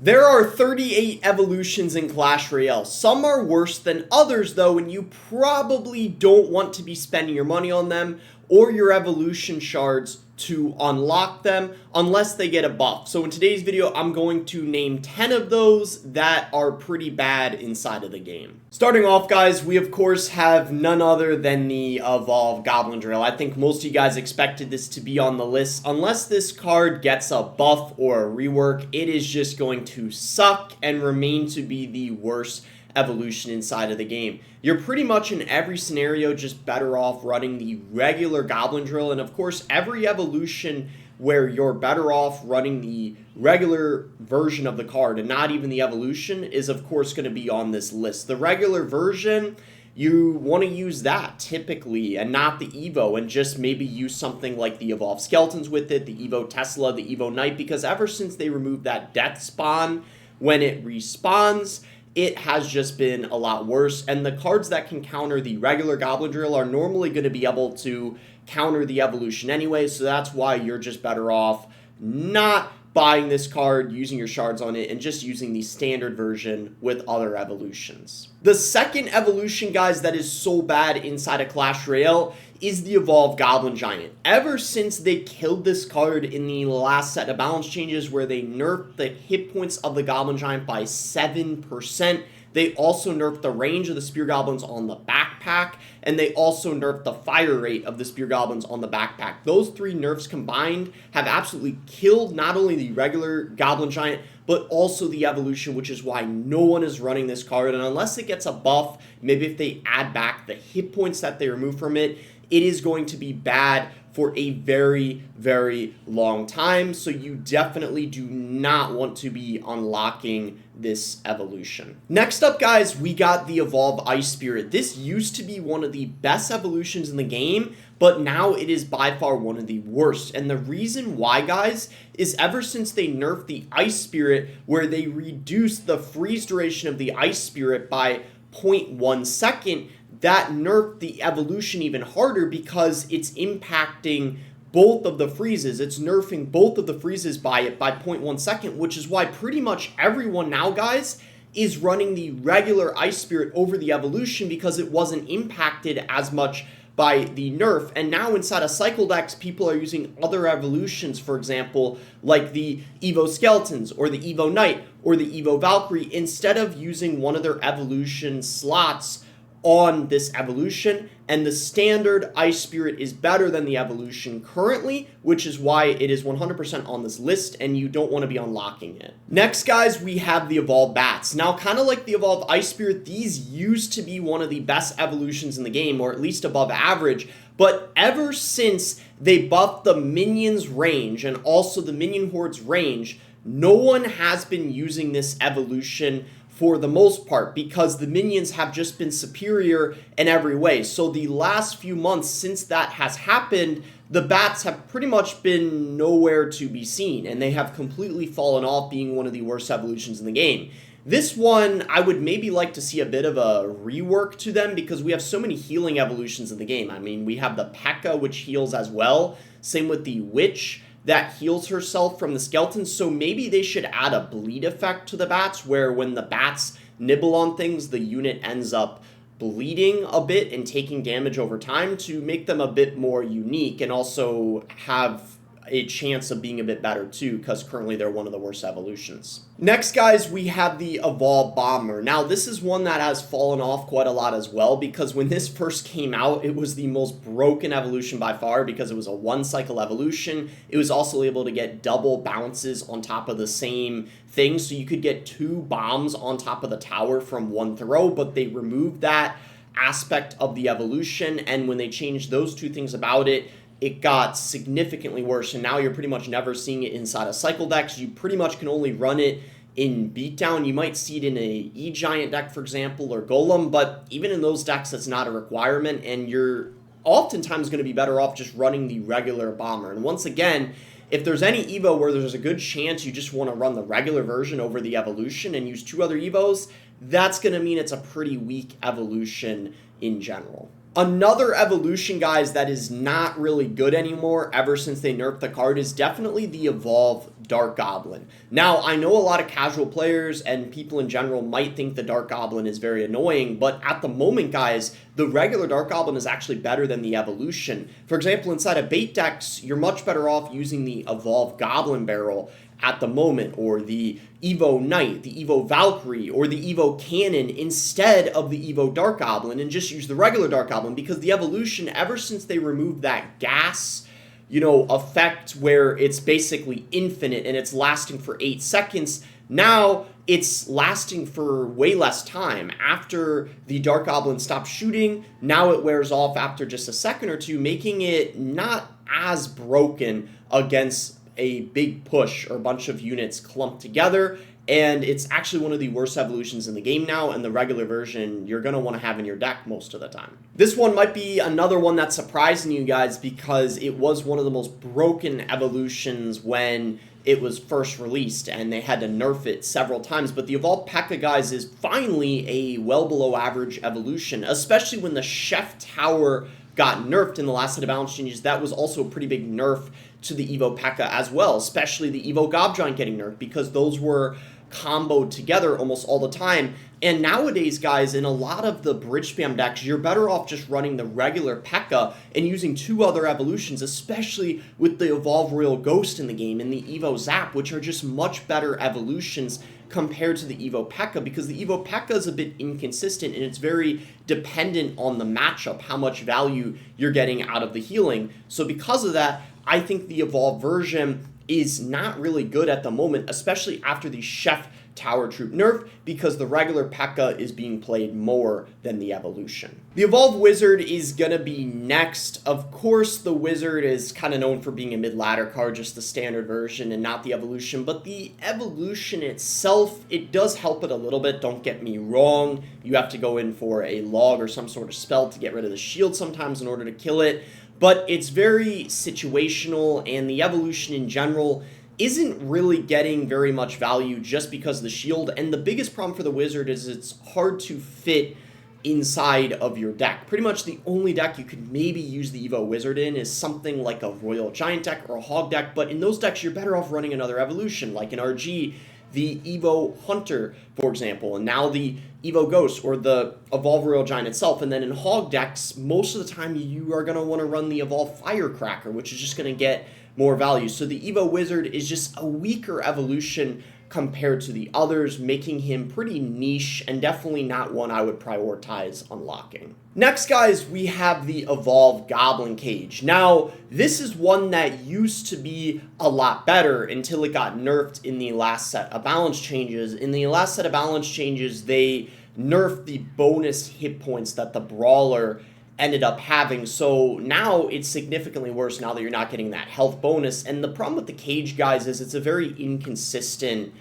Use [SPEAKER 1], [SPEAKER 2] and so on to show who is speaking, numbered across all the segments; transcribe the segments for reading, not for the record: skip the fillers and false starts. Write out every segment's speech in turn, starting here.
[SPEAKER 1] There are 38 evolutions in Clash Royale. Some are worse than others though, and you probably don't want to be spending your money on them or your evolution shards to unlock them unless they get a buff. So in today's video, I'm going to name 10 of those that are pretty bad inside of the game. Starting off, guys, we of course have none other than the Evolve Goblin Drill. I think most of you guys expected this to be on the list. Unless this card gets a buff or a rework, it is just going to suck and remain to be the worst evolution inside of the game. You're pretty much in every scenario just better off running the regular Goblin Drill, and of course every evolution where you're better off running the regular version of the card and not even the evolution is of course going to be on this list. The regular version, you want to use that typically and not the Evo, and just maybe use something like the Evolved Skeletons with it, the Evo Tesla, the Evo Knight, because ever since they removed that death spawn when it respawns, it has just been a lot worse, and the cards that can counter the regular Goblin Drill are normally going to be able to counter the evolution anyway, so that's why you're just better off not buying this card, using your shards on it, and just using the standard version with other evolutions. The second evolution, guys, that is so bad inside of Clash Royale is the Evolved Goblin Giant. Ever since they killed this card in the last set of balance changes where they nerfed the hit points of the Goblin Giant by 7%, they also nerfed the range of the Spear Goblins on the backpack, and they also nerfed the fire rate of the Spear Goblins on the backpack. Those three nerfs combined have absolutely killed not only the regular Goblin Giant, but also the evolution, which is why no one is running this card. And unless it gets a buff, maybe if they add back the hit points that they remove from it, it is going to be bad for a very, very long time. So you definitely do not want to be unlocking this evolution. Next up, guys, we got the Evolve Ice Spirit. This used to be one of the best evolutions in the game, but now it is by far one of the worst. And the reason why, guys, is ever since they nerfed the Ice Spirit, where they reduced the freeze duration of the Ice Spirit by 0.1 second, that nerfed the evolution even harder because it's impacting both of the freezes. It's nerfing both of the freezes by 0.1 second, which is why pretty much everyone now, guys, is running the regular Ice Spirit over the evolution because it wasn't impacted as much by the nerf. And now inside of cycle decks, people are using other evolutions, for example, like the Evo Skeletons or the Evo Knight or the Evo Valkyrie, instead of using one of their evolution slots on this evolution. And the standard Ice Spirit is better than the evolution currently, which is why it is 100% on this list, and you don't want to be unlocking it. Next, guys, we have the Evolved Bats. Now, kind of like the Evolved Ice Spirit, these used to be one of the best evolutions in the game, or at least above average, but ever since they buffed the minions range and also the minion hordes range, no one has been using this evolution for the most part, because the minions have just been superior in every way. So the last few months since that has happened, the bats have pretty much been nowhere to be seen, and they have completely fallen off, being one of the worst evolutions in the game. This one, I would maybe like to see a bit of a rework to them, because we have so many healing evolutions in the game. I mean, we have the Pekka, which heals as well. Same with the Witch that heals herself from the skeletons, so maybe they should add a bleed effect to the bats, where when the bats nibble on things, the unit ends up bleeding a bit and taking damage over time, to make them a bit more unique and also have a chance of being a bit better too, because currently they're one of the worst evolutions. Next, guys, we have the Evolved Bomber. Now, this is one that has fallen off quite a lot as well, because when this first came out, it was the most broken evolution by far, because it was a one-cycle evolution. It was also able to get double bounces on top of the same thing, so you could get 2 bombs on top of the tower from one throw, but they removed that aspect of the evolution, and when they changed those two things about it, it got significantly worse, and now you're pretty much never seeing it inside of cycle decks. You pretty much can only run it in beatdown. You might see it in a E-Giant deck, for example, or Golem, but even in those decks, that's not a requirement, and you're oftentimes going to be better off just running the regular Bomber. And once again, if there's any Evo where there's a good chance you just want to run the regular version over the evolution and use 2 other Evos, that's going to mean it's a pretty weak evolution in general. Another evolution, guys, that is not really good anymore ever since they nerfed the card is definitely the Evolve Dark Goblin. Now, I know a lot of casual players and people in general might think the Dark Goblin is very annoying, but at the moment, guys, the regular Dark Goblin is actually better than the evolution. For example, inside of bait decks, you're much better off using the Evolve Goblin Barrel at the moment, or the Evo Knight, the Evo Valkyrie, or the Evo Cannon instead of the Evo Dark Goblin, and just use the regular Dark Goblin, because the evolution, ever since they removed that gas, effect where it's basically infinite and it's lasting for 8 seconds, now it's lasting for way less time. After the Dark Goblin stops shooting, now it wears off after just a second or two, making it not as broken against a big push or a bunch of units clumped together, and it's actually one of the worst evolutions in the game now, and the regular version you're going to want to have in your deck most of the time. This one might be another one that's surprising you guys because it was one of the most broken evolutions when it was first released, and they had to nerf it several times, but the Evolved Pekka, guys, is finally a well below average evolution, especially when the Chef Tower got nerfed in the last set of balance changes. That was also a pretty big nerf to the Evo Pekka as well, especially the Evo Gob Giant getting nerfed, because those were comboed together almost all the time. And nowadays, guys, in a lot of the bridge spam decks, you're better off just running the regular Pekka and using 2 other evolutions, especially with the Evolve Royal Ghost in the game and the Evo Zap, which are just much better evolutions compared to the Evo Pekka, because the Evo Pekka is a bit inconsistent and it's very dependent on the matchup, how much value you're getting out of the healing. So because of that, I think the Evolved version is not really good at the moment, especially after the Chef Tower Troop nerf, because the regular Pekka is being played more than the evolution. The Evolved Wizard is going to be next. Of course, the Wizard is kind of known for being a mid-ladder card, just the standard version and not the evolution, but the evolution itself, it does help it a little bit, don't get me wrong. You have to go in for a log or some sort of spell to get rid of the shield sometimes in order to kill it, but it's very situational, and the evolution in general isn't really getting very much value just because of the shield. And the biggest problem for the Wizard is it's hard to fit inside of your deck. Pretty much the only deck you could maybe use the Evo Wizard in is something like a Royal Giant deck or a Hog deck, but in those decks you're better off running another evolution, like in RG, the Evo Hunter, for example, and now the Evo Ghost or the Evolve Royal Giant itself. And then in Hog decks, most of the time you are going to want to run the Evolve Firecracker, which is just going to get more value. So the Evo Wizard is just a weaker evolution compared to the others, making him pretty niche and definitely not one I would prioritize unlocking. Next, guys, we have the Evolved Goblin Cage. Now, this is one that used to be a lot better until it got nerfed in the last set of balance changes. In the last set of balance changes, they nerfed the bonus hit points that the Brawler ended up having, so now it's significantly worse now that you're not getting that health bonus. And the problem with the Cage, guys, is it's a very inconsistent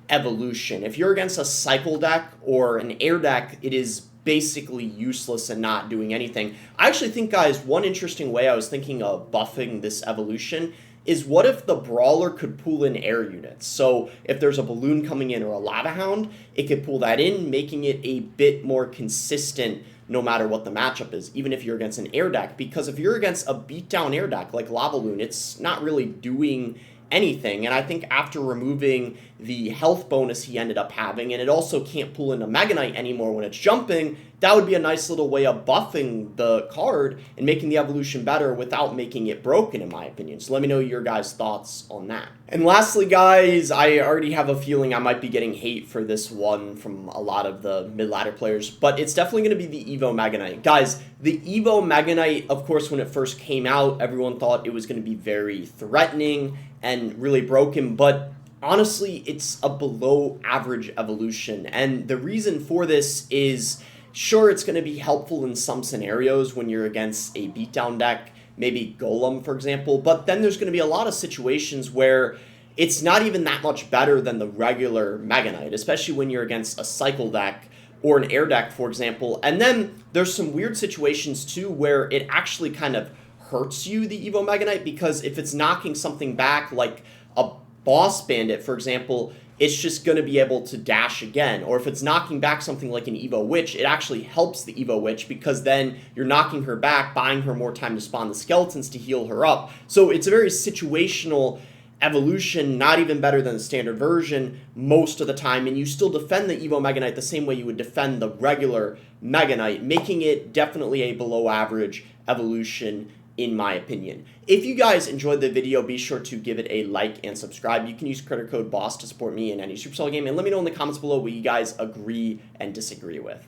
[SPEAKER 1] evolution. If you're against a cycle deck or an air deck, it is basically useless and not doing anything. I actually think, guys, one interesting way I was thinking of buffing this evolution is what if the Brawler could pull in air units? So if there's a balloon coming in or a lava hound, it could pull that in, making it a bit more consistent no matter what the matchup is, even if you're against an air deck. Because if you're against a beatdown air deck like Lava Loon, it's not really doing anything. And I think after removing the health bonus he ended up having, and it also can't pull into Mega Knight anymore when it's jumping, that would be a nice little way of buffing the card and making the evolution better without making it broken, in my opinion. So let me know your guys' thoughts on that. And lastly, guys, I already have a feeling I might be getting hate for this one from a lot of the mid-ladder players, but it's definitely going to be the Evo Mega Knight. Guys, the Evo Mega Knight, of course, when it first came out, everyone thought it was going to be very threatening and really broken, but honestly, it's a below average evolution. And the reason for this is, sure, it's going to be helpful in some scenarios when you're against a beatdown deck, maybe Golem, for example, but then there's going to be a lot of situations where it's not even that much better than the regular Mega Knight, especially when you're against a cycle deck or an air deck, for example. And then there's some weird situations too where it actually kind of hurts you, the Evo Mega Knight, because if it's knocking something back like a Boss Bandit, for example, it's just going to be able to dash again. Or if it's knocking back something like an Evo Witch, it actually helps the Evo Witch because then you're knocking her back, buying her more time to spawn the skeletons to heal her up. So it's a very situational evolution, not even better than the standard version most of the time, and you still defend the Evo Mega Knight the same way you would defend the regular Mega Knight, making it definitely a below average evolution in my opinion. If you guys enjoyed the video, be sure to give it a like and subscribe. You can use credit code BOSS to support me in any Supercell game, and let me know in the comments below what you guys agree and disagree with.